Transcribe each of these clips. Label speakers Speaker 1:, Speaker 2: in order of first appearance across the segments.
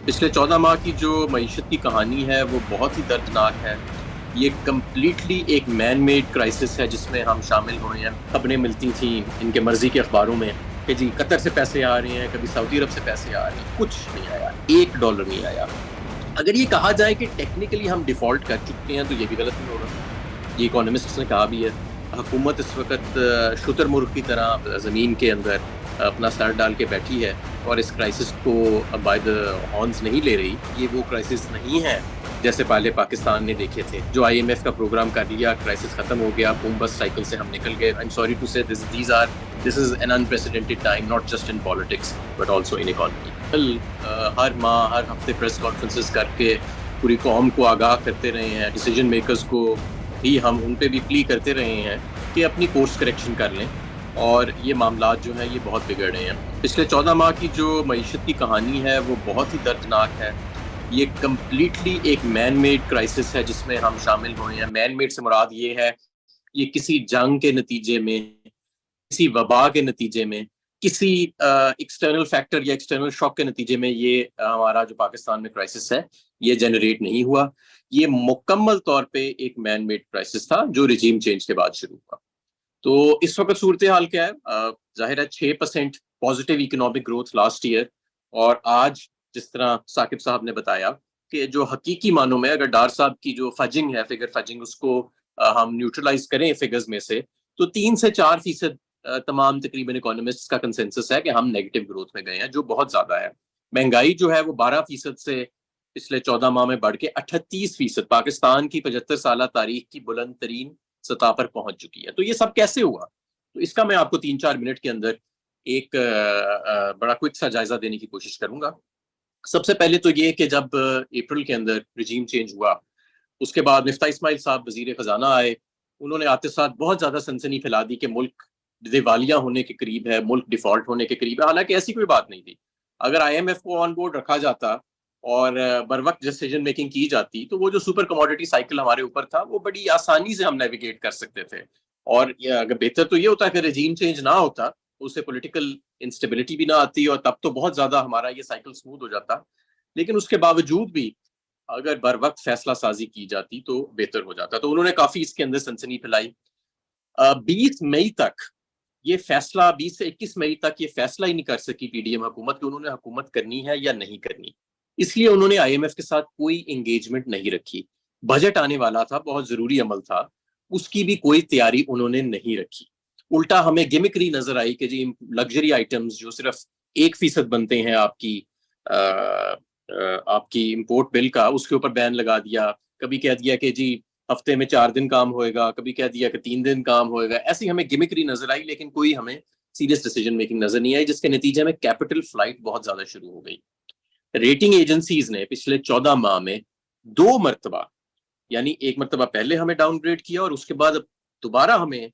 Speaker 1: پچھلے 14 ماہ کی جو معیشت کی کہانی ہے وہ بہت ہی دردناک ہے. یہ کمپلیٹلی ایک مین میڈ کرائسس ہے جس میں ہم شامل ہوئے ہیں. خبریں ملتی تھیں ان کے مرضی کے اخباروں میں کہ جی قطر سے پیسے آ رہے ہیں, کبھی سعودی عرب سے پیسے آ رہے ہیں. کچھ نہیں آیا, $1 نہیں آیا. اگر یہ کہا جائے کہ ٹیکنیکلی ہم ڈیفالٹ کر چکے ہیں تو یہ بھی غلط نہیں ہوگا. یہ اکانومسٹس نے کہا بھی ہے. حکومت اس وقت شتر مرغ کی طرح زمین کے اندر اپنا سر ڈال کے بیٹھی ہے اور اس کرائسس کو بائی دا ہارنز نہیں لے رہی. یہ وہ کرائسس نہیں ہے جیسے پہلے پاکستان نے دیکھے تھے. جو آئی ایم ایف کا پروگرام کر لیا, کرائسس ختم ہو گیا, بوم بس سائیکل سے ہم نکل گئے. آئی ایم سوری ٹو سے this is an unprecedented time, not just in politics but also in economy. ہر ماہ ہر ہفتے پریس کانفرنسز کر کے پوری قوم کو آگاہ کرتے رہے ہیں. ڈیسیجن میکرز کو بھی ہم ان پہ بھی پلی کرتے رہے ہیں کہ اپنی کورس کریکشن کر لیں, اور یہ معاملات جو ہیں یہ بہت بگڑ رہے ہیں. پچھلے 14 ماہ کی جو معیشت کی کہانی ہے وہ بہت ہی دردناک ہے. یہ کمپلیٹلی ایک مین میڈ کرائسس ہے جس میں ہم شامل ہوئے ہیں. مین میڈ سے مراد یہ ہے یہ کسی جنگ کے نتیجے میں, کسی وبا کے نتیجے میں, کسی ایکسٹرنل فیکٹر یا ایکسٹرنل شاک کے نتیجے میں یہ ہمارا جو پاکستان میں کرائسس ہے یہ جنریٹ نہیں ہوا. یہ مکمل طور پہ ایک مین میڈ کرائسس تھا جو رجیم چینج کے بعد شروع ہوا. تو اس وقت صورتحال کیا ہے؟ ظاہر ہے 6% positive economic growth last year, اور آج جس طرح ثاقب صاحب نے بتایا کہ جو حقیقی معنوں میں اگر ڈار صاحب کی جو فجنگ ہے, فگر فجنگ, اس کو ہم نیوٹرلائز کریں فگرز میں سے, تو 3 سے 4% تمام تقریباً اکانومسٹ کا کنسنسس ہے کہ ہم نیگیٹو گروتھ میں گئے ہیں, جو بہت زیادہ ہے. مہنگائی جو ہے وہ 12% سے پچھلے 14 ماہ میں بڑھ کے 38% پاکستان کی 75 سالہ تاریخ کی بلند ترین سطح پر پہنچ چکی ہے. تو یہ سب کیسے ہوا؟ تو اس کا میں آپ کو 3-4 منٹ کے اندر ایک بڑا کوئک سا جائزہ دینے کی کوشش کروں گا. سب سے پہلے تو یہ کہ جب اپریل کے اندر رجیم چینج ہوا, اس کے بعد مفتاح اسماعیل صاحب وزیر خزانہ آئے. انہوں نے آتے ساتھ بہت زیادہ سنسنی پھیلا دی کہ ملک دیوالیہ ہونے کے قریب ہے, ملک ڈیفالٹ ہونے کے قریب ہے. حالانکہ ایسی کوئی بات نہیں تھی. اگر آئی ایم ایف کو آن بورڈ رکھا جاتا اور بر وقت ڈیسیجن میکنگ کی جاتی تو وہ جو سپر کموڈٹی سائیکل ہمارے اوپر تھا وہ بڑی آسانی سے ہم نیویگیٹ کر سکتے تھے. اور اگر بہتر تو یہ ہوتا کہ رجیم چینج نہ ہوتا, اس سے پولیٹیکل انسٹیبلٹی بھی نہ آتی, اور تب تو بہت زیادہ ہمارا یہ سائیکل سموتھ ہو جاتا. لیکن اس کے باوجود بھی اگر بر وقت فیصلہ سازی کی جاتی تو بہتر ہو جاتا. تو انہوں نے کافی اس کے اندر سنسنی پھیلائی. 20 مئی تک یہ فیصلہ 20 سے 21 مئی تک یہ فیصلہ ہی نہیں کر سکی پی ڈی ایم حکومت کہ انہوں نے حکومت کرنی ہے یا نہیں کرنی. اس لیے انہوں نے آئی ایم ایف کے ساتھ کوئی انگیجمنٹ نہیں رکھی. بجٹ آنے والا تھا, بہت ضروری عمل تھا, اس کی بھی کوئی تیاری انہوں نے نہیں رکھی. الٹا ہمیں گیمکری نظر آئی کہ جی لگژری آئٹمز جو صرف 1% بنتے ہیں آپ کی امپورٹ بل کا, اس کے اوپر بین لگا دیا. کبھی کہہ دیا کہ جی ہفتے میں 4 دن کام ہوئے گا, کبھی کہہ دیا کہ 3 دن کام ہوئے گا. ایسی ہمیں گیمکری نظر آئی, لیکن کوئی ہمیں سیریس ڈیسیجن میکنگ نظر نہیں آئی, جس کے نتیجے میں کیپٹل فلائٹ بہت زیادہ شروع ہو گئی. ریٹنگ ایجنسیز نے پچھلے 14 ماہ میں 2 مرتبہ, یعنی ایک مرتبہ پہلے ہمیں ڈاؤن گریڈ کیا اور اس کے بعد دوبارہ ہمیں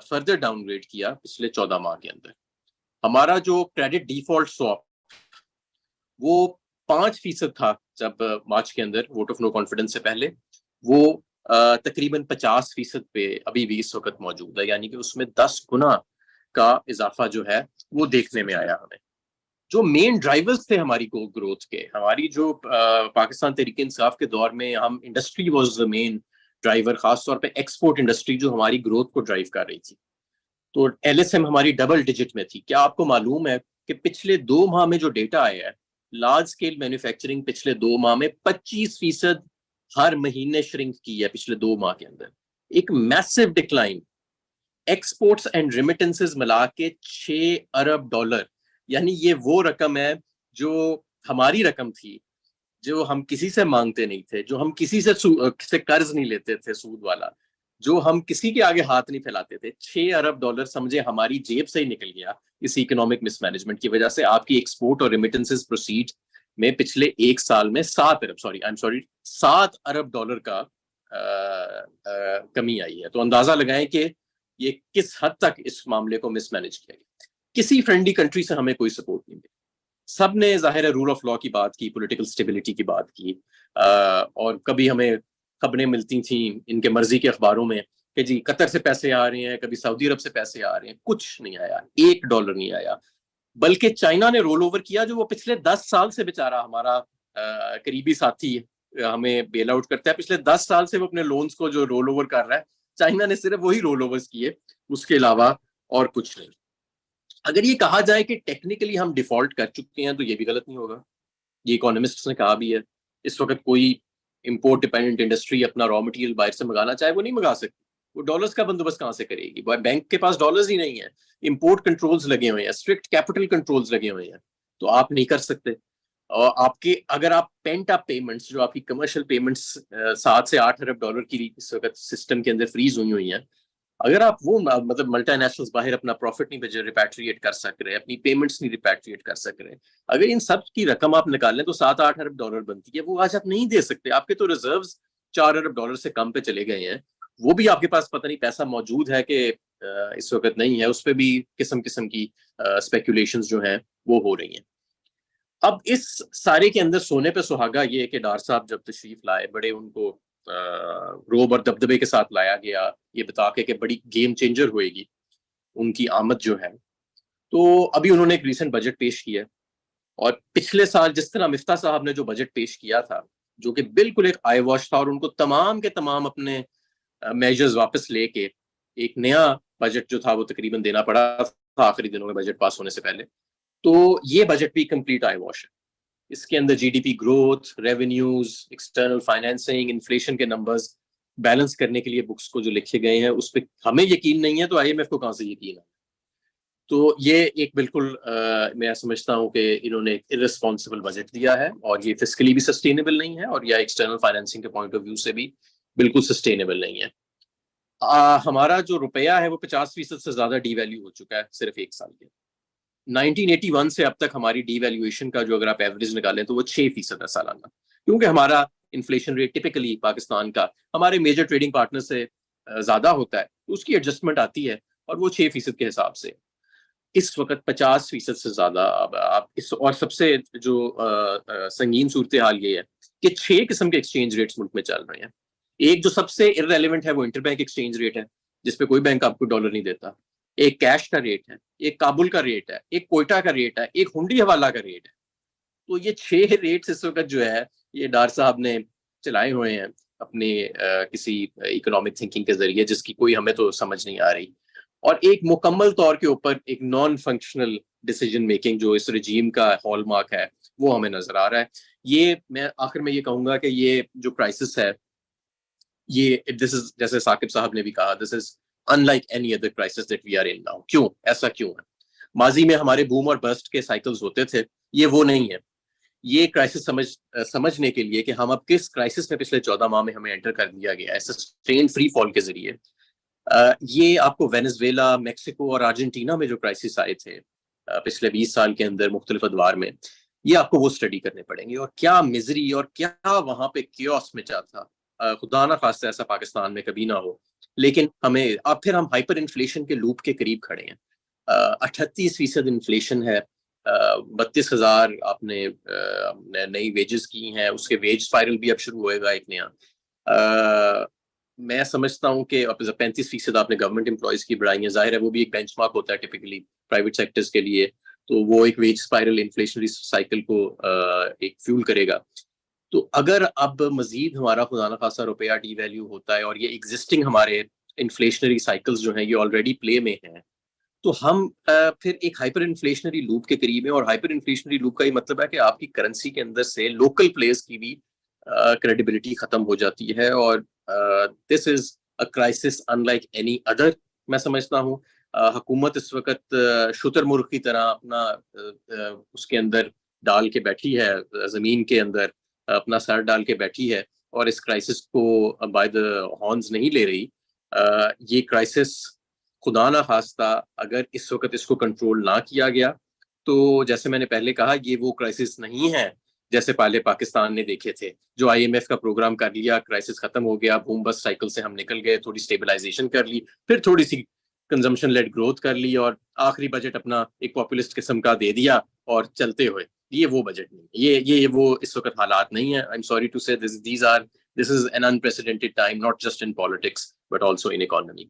Speaker 1: فردر ڈاؤن گریڈ کیا. پچھلے 14 ماہ کے اندر ہمارا جو کریڈٹ ڈیفالٹ سواپ وہ 5% تھا جب مارچ کے اندر ووٹ آف نو کانفیڈنس سے پہلے, وہ تقریباً 50% پہ ابھی بھی اس وقت موجود ہے. یعنی کہ اس میں 10 گنا کا اضافہ جو ہے وہ دیکھنے میں آیا ہمیں. جو مین ڈرائیورز تھے ہماری گروتھ کے, ہماری جو پاکستان تحریک انصاف کے دور میں ہم industry was the main driver, خاص طور پہ ایکسپورٹ انڈسٹری جو ہماری گروتھ کو ڈرائیو کر رہی تھی. تو ایل ایس ایم ہماری ڈبل ڈیجٹ میں تھی. کیا آپ کو معلوم ہے کہ پچھلے 2 ماہ میں جو ڈیٹا آیا ہے, لارج اسکیل مینوفیکچرنگ پچھلے 2 ماہ میں 25% ہر مہینے شرنک کی ہے. پچھلے 2 ماہ کے اندر ایک میسو ڈکلائن. ایکسپورٹس اینڈ ریمیٹنسز ملا کے $6 ارب, یعنی یہ وہ رقم ہے جو ہماری رقم تھی, جو ہم کسی سے مانگتے نہیں تھے, جو ہم کسی سے قرض نہیں لیتے تھے سود والا, جو ہم کسی کے آگے ہاتھ نہیں پھیلاتے تھے. $6 ارب سمجھے ہماری جیب سے ہی نکل گیا اس اکنامک مس مینجمنٹ کی وجہ سے. آپ کی ایکسپورٹ اور ریمیٹنسز پروسیڈ میں پچھلے 1 سال میں $7 ارب کا کمی آئی ہے. تو اندازہ لگائیں کہ یہ کس حد تک اس معاملے کو مس مینج کیا گیا. کسی فرینڈلی کنٹری سے ہمیں کوئی سپورٹ نہیں ملی. سب نے ظاہر ہے رول آف لا کی بات کی, پولیٹیکل سٹیبلٹی کی بات کی, اور کبھی ہمیں خبریں ملتی تھیں ان کے مرضی کے اخباروں میں کہ جی قطر سے پیسے آ رہے ہیں, کبھی سعودی عرب سے پیسے آ رہے ہیں. کچھ نہیں آیا, $1 نہیں آیا. بلکہ چائنا نے رول اوور کیا, جو وہ پچھلے 10 سال سے بیچارہ ہمارا قریبی ساتھی ہمیں بیل آؤٹ کرتا ہے. پچھلے 10 سال سے وہ اپنے لونز کو جو رول اوور کر رہا ہے, چائنا نے صرف وہی رول اوورز کیے, اس کے علاوہ اور کچھ نہیں. اگر یہ کہا جائے کہ ٹیکنیکلی ہم ڈیفالٹ کر چکے ہیں تو یہ بھی غلط نہیں ہوگا. یہ اکانومسٹ نے کہا بھی ہے, اس وقت کوئی امپورٹ ڈیپینڈنٹ انڈسٹری اپنا را مٹیریل باہر سے منگانا چاہے وہ نہیں منگا سکتی. وہ ڈالرز کا بندوبست کہاں سے کرے گی؟ بینک کے پاس ڈالرز ہی نہیں ہے, امپورٹ کنٹرولز لگے ہوئے ہیں, اسٹرکٹ کیپٹل کنٹرولز لگے ہوئے ہیں, تو آپ نہیں کر سکتے. اور آپ کے اگر آپ پینٹ اپ پیمنٹس, جو آپ کی کمرشل پیمنٹس 7 سے 8 ارب ڈالر کی اس وقت سسٹم کے اندر فریز ہوئی ہیں, اگر آپ وہ مطلب ملٹی نیشنلز باہر اپنا پروفٹ نہیں ریپیٹریٹ کر سک رہے, اپنی پیمنٹس نہیں ریپیٹریٹ کر سک رہے, اگر ان سب کی رقم آپ نکال لیں تو 7-8 ارب ڈالر بنتی ہے. وہ آج آپ نہیں دے سکتے. آپ کے تو ریزروز 4 ارب ڈالر سے کم پہ چلے گئے ہیں. وہ بھی آپ کے پاس پتہ نہیں پیسہ موجود ہے کہ اس وقت نہیں ہے, اس پہ بھی قسم قسم کی اسپیکولیشنز جو ہیں وہ ہو رہی ہیں. اب اس سارے کے اندر سونے پہ سہاگا یہ کہ ڈار صاحب جب تشریف لائے, بڑے ان کو روب اور دبدبے کے ساتھ لایا گیا, یہ بتا کے کہ بڑی گیم چینجر ہوئے گی ان کی آمد جو ہے. تو ابھی انہوں نے ایک ریسنٹ بجٹ پیش کیا, اور پچھلے سال جس طرح مفتاح صاحب نے جو بجٹ پیش کیا تھا, جو کہ بالکل ایک آئی واش تھا, اور ان کو تمام کے تمام اپنے میجرز واپس لے کے ایک نیا بجٹ جو تھا وہ تقریباً دینا پڑا تھا آخری دنوں میں بجٹ پاس ہونے سے پہلے. تو یہ بجٹ بھی کمپلیٹ آئی واش ہے. اس کے اندر G D P growth, revenues, external financing, inflation کے نمبرز بیلنس کرنے کے لیے بکس کو جو لکھے گئے ہیں اس پہ ہمیں یقین نہیں ہے, تو آئی ایم ایف کو کہاں سے یقین ہے؟ تو یہ ایک بالکل میں سمجھتا ہوں کہ انہوں نے ایک ارسپانسبل بجٹ دیا ہے, اور یہ فسکلی بھی سسٹینیبل نہیں ہے, اور یا ایکسٹرنل فائنینسنگ کے پوائنٹ آف ویو سے بھی بالکل سسٹینیبل نہیں ہے. ہمارا جو روپیہ ہے وہ 50% سے زیادہ ڈی ویلیو ہو چکا ہے صرف ایک سال کے. 1981 سے اب تک ہماری ڈی ویلیویشن کا جو اگر آپ ایوریج نکالیں تو وہ 6% ہے سالانہ, کیونکہ ہمارا انفلیشن ریٹ ٹپیکلی پاکستان کا ہمارے میجر ٹریڈنگ پارٹنر سے زیادہ ہوتا ہے, تو اس کی ایڈجسٹمنٹ آتی ہے, اور وہ 6% کے حساب سے اس وقت 50% سے زیادہ. آپ اس اور سب سے جو سنگین صورتحال یہ ہے کہ 6 قسم کے ایکسچینج ریٹس ملک میں چل رہے ہیں. ایک جو سب سے ارریلیونٹ ہے وہ انٹر بینک ایکسچینج ریٹ ہے, جس پہ کوئی بینک آپ کو ڈالر نہیں دیتا. ایک کیش کا ریٹ ہے, ایک کابل کا ریٹ ہے, ایک کوئٹہ کا ریٹ ہے, ایک ہنڈی حوالہ کا ریٹ ہے. تو یہ 6 ریٹس اس وقت جو ہے یہ ڈار صاحب نے چلائے ہوئے ہیں اپنے کسی اکنامک تھنکنگ کے ذریعے, جس کی کوئی ہمیں تو سمجھ نہیں آ رہی, اور ایک مکمل طور کے اوپر ایک نان فنکشنل ڈیسیجن میکنگ جو اس رجیم کا ہال مارک ہے وہ ہمیں نظر آ رہا ہے. یہ میں آخر میں یہ کہوں گا کہ یہ جو کرائسس ہے یہ دس از, جیسے ثاقب صاحب نے بھی کہا, دس از unlike any other crisis that we are in now. کیوں ایسا کیوں ہے؟ ماضی میں ہمارے بوم اور برسٹ کے سائیکلز ہوتے تھے, یہ وہ نہیں ہے. یہ کرائسس سمجھنے کے لیے کہ ہم اب کس کرائسس میں پچھلے 14 ماہ میں ہمیں انٹر کر دیا گیا ہے سسٹین فری فال کے ذریعے. یہ آپ کو وینزویلا, میکسیکو اور ارجنٹینا میں جو کرائسس آئے تھے پچھلے 20 سال کے اندر مختلف ادوار میں, یہ آپ کو وہ اسٹڈی کرنے پڑیں گے, اور کیا مزری اور کیا وہاں پہ کیوس مچا تھا. خدا نہ خواستہ ایسا پاکستان میں کبھی نہ ہو, لیکن ہمیں اب پھر ہم ہائپر انفلیشن کے لوپ کے قریب کھڑے ہیں. 38% انفلیشن ہے, 32,000 آپ نے نئی ویجز کی ہیں, اس کے ویج اسپائرل بھی اب شروع ہوئے گا ایک نیا. میں سمجھتا ہوں کہ 35% آپ نے گورنمنٹ امپلائیز کی بڑھائی ہیں. ظاہر ہے وہ بھی ایک بینچ مارک ہوتا ہے ٹپکلی پرائیویٹ سیکٹرز کے لیے, تو وہ ایک ویج اسپائرل انفلیشنری سائیکل کو ایک فیول کرے گا. تو اگر اب مزید ہمارا خدا نہ خاصا روپیہ ڈی ویلیو ہوتا ہے, اور یہ ایگزسٹنگ ہمارے انفلیشنری سائیکلز جو ہیں یہ آلریڈی پلے میں ہیں, تو ہم پھر ایک ہائپر انفلیشنری لوپ کے قریب ہیں. اور ہائپر انفلیشنری لوپ کا یہ مطلب ہے کہ آپ کی کرنسی کے اندر سے لوکل پلیئرز کی بھی کریڈیبلٹی ختم ہو جاتی ہے, اور this is a crisis unlike any other. میں سمجھتا ہوں حکومت اس وقت شتر مرغ کی طرح اپنا اس کے اندر ڈال کے بیٹھی ہے, زمین کے اندر اپنا سر ڈال کے بیٹھی ہے, اور اس کرائسس کو بائی دا ہارنز نہیں لے رہی. یہ کرائسس خدا نہ خواستہ اگر اس وقت اس کو کنٹرول نہ کیا گیا تو جیسے میں نے پہلے کہا, یہ وہ کرائسس نہیں ہے جیسے پہلے پاکستان نے دیکھے تھے, جو آئی ایم ایف کا پروگرام کر لیا, کرائسس ختم ہو گیا, بوم بس سائیکل سے ہم نکل گئے, تھوڑی اسٹیبلائزیشن کر لی, پھر تھوڑی سی کنزمپشن لیڈ گروتھ کر لی, اور آخری بجٹ اپنا ایک پاپولسٹ قسم کا دے دیا اور چلتے ہوئے. یہ وہ بجٹ نہیں, یہ وہ اس وقت حالات نہیں ہیں. I'm sorry to say this is an unprecedented time, not just in politics but also in economy.